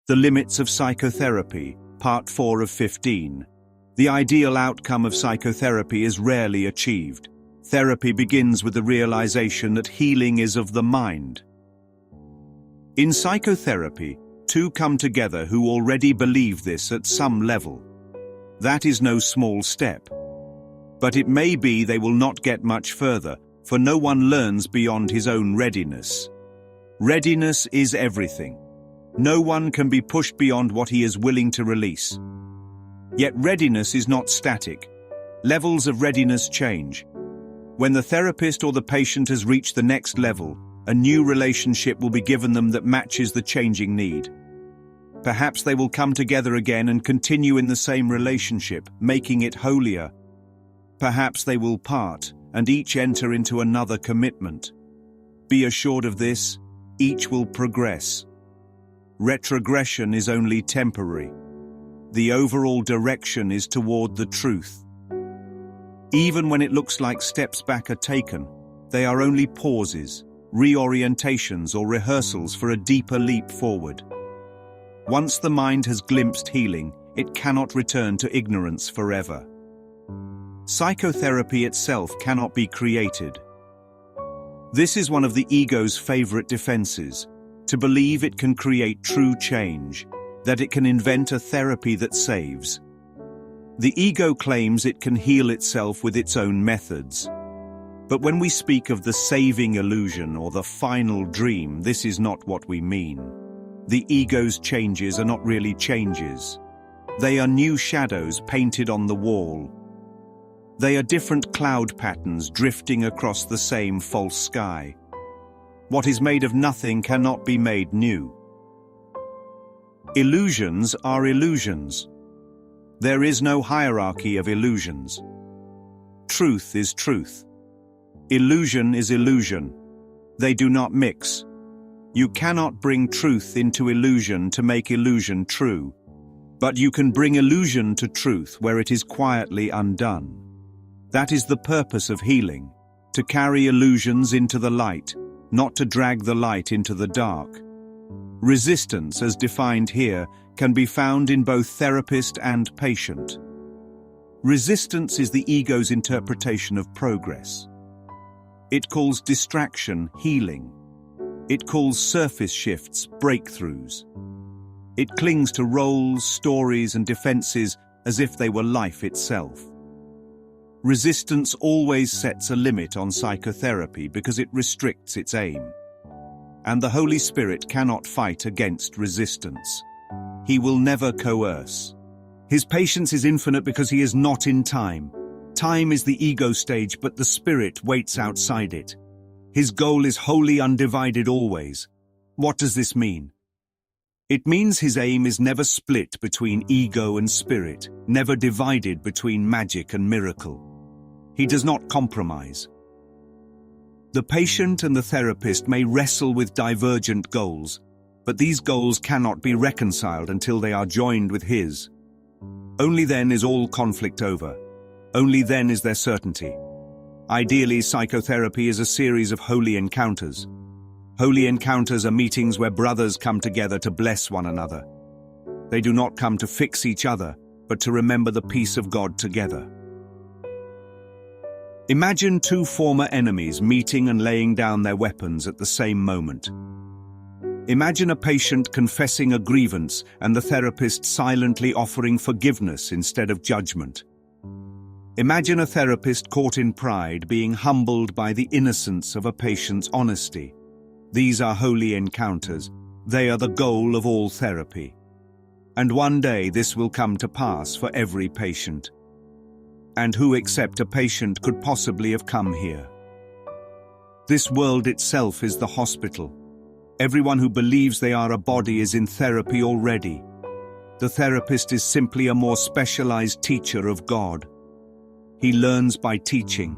The Limits of Psychotherapy, Part 4 of 15. The ideal outcome of psychotherapy is rarely achieved. Therapy begins with the realization that healing is of the mind. In psychotherapy, two come together who already believe this at some level. That is no small step. But it may be they will not get much further, for no one learns beyond his own readiness. Readiness is everything. No one can be pushed beyond what he is willing to release. Yet readiness is not static. Levels of readiness change. When the therapist or the patient has reached the next level, a new relationship will be given them that matches the changing need. Perhaps they will come together again and continue in the same relationship, making it holier. Perhaps they will part, and each enter into another commitment. Be assured of this, each will progress. Retrogression is only temporary. The overall direction is toward the truth. Even when it looks like steps back are taken, they are only pauses, reorientations or rehearsals for a deeper leap forward. Once the mind has glimpsed healing, it cannot return to ignorance forever. Psychotherapy itself cannot be created. This is one of the ego's favorite defenses, to believe it can create true change, that it can invent a therapy that saves. The ego claims it can heal itself with its own methods. But when we speak of the saving illusion or the final dream, this is not what we mean. The ego's changes are not really changes. They are new shadows painted on the wall. They are different cloud patterns drifting across the same false sky. What is made of nothing cannot be made new. Illusions are illusions. There is no hierarchy of illusions. Truth is truth. Illusion is illusion. They do not mix. You cannot bring truth into illusion to make illusion true, but you can bring illusion to truth where it is quietly undone. That is the purpose of healing, to carry illusions into the light, not to drag the light into the dark. Resistance, as defined here, can be found in both therapist and patient. Resistance is the ego's interpretation of progress. It calls distraction healing. It calls surface shifts breakthroughs. It clings to roles, stories, and defenses as if they were life itself. Resistance always sets a limit on psychotherapy because it restricts its aim. And the Holy Spirit cannot fight against resistance. He will never coerce. His patience is infinite because he is not in time. Time is the ego stage, but the Spirit waits outside it. His goal is wholly undivided always. What does this mean? It means his aim is never split between ego and spirit, never divided between magic and miracle. He does not compromise. The patient and the therapist may wrestle with divergent goals, but these goals cannot be reconciled until they are joined with his. Only then is all conflict over. Only then is there certainty. Ideally, psychotherapy is a series of holy encounters. Holy encounters are meetings where brothers come together to bless one another. They do not come to fix each other, but to remember the peace of God together. Imagine two former enemies meeting and laying down their weapons at the same moment. Imagine a patient confessing a grievance and the therapist silently offering forgiveness instead of judgment. Imagine a therapist caught in pride being humbled by the innocence of a patient's honesty. These are holy encounters. They are the goal of all therapy. And one day this will come to pass for every patient. And who except a patient could possibly have come here? This world itself is the hospital. Everyone who believes they are a body is in therapy already. The therapist is simply a more specialized teacher of God. He learns by teaching.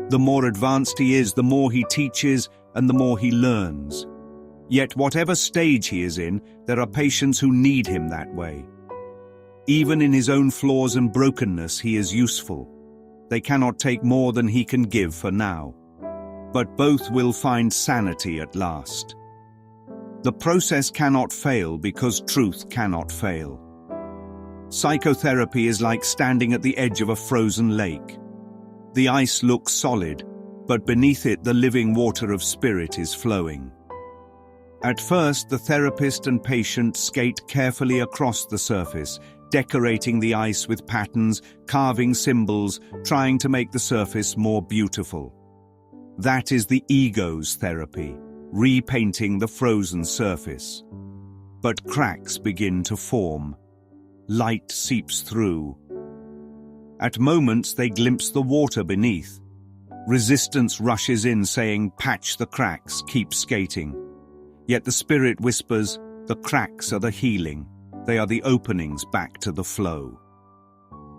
The more advanced he is, the more he teaches and the more he learns. Yet whatever stage he is in, there are patients who need him that way. Even in his own flaws and brokenness, he is useful. They cannot take more than he can give for now. But both will find sanity at last. The process cannot fail because truth cannot fail. Psychotherapy is like standing at the edge of a frozen lake. The ice looks solid, but beneath it the living water of spirit is flowing. At first, the therapist and patient skate carefully across the surface, decorating the ice with patterns, carving symbols, trying to make the surface more beautiful. That is the ego's therapy, repainting the frozen surface. But cracks begin to form. Light seeps through. At moments they glimpse the water beneath. Resistance rushes in saying, "Patch the cracks, keep skating." Yet the spirit whispers, "The cracks are the healing. They are the openings back to the flow."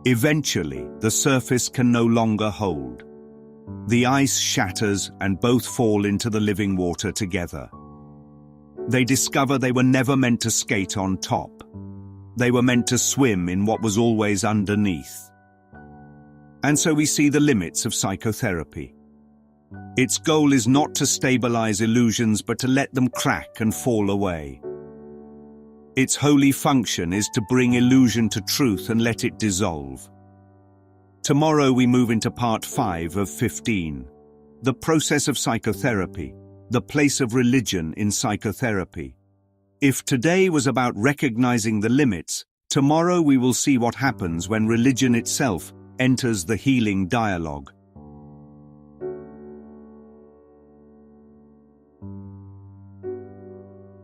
Eventually, the surface can no longer hold. The ice shatters and both fall into the living water together. They discover they were never meant to skate on top. They were meant to swim in what was always underneath. And so we see the limits of psychotherapy. Its goal is not to stabilize illusions, but to let them crack and fall away. Its holy function is to bring illusion to truth and let it dissolve. Tomorrow we move into part 5 of 15. The process of psychotherapy, the place of religion in psychotherapy. If today was about recognizing the limits, tomorrow we will see what happens when religion itself enters the healing dialogue.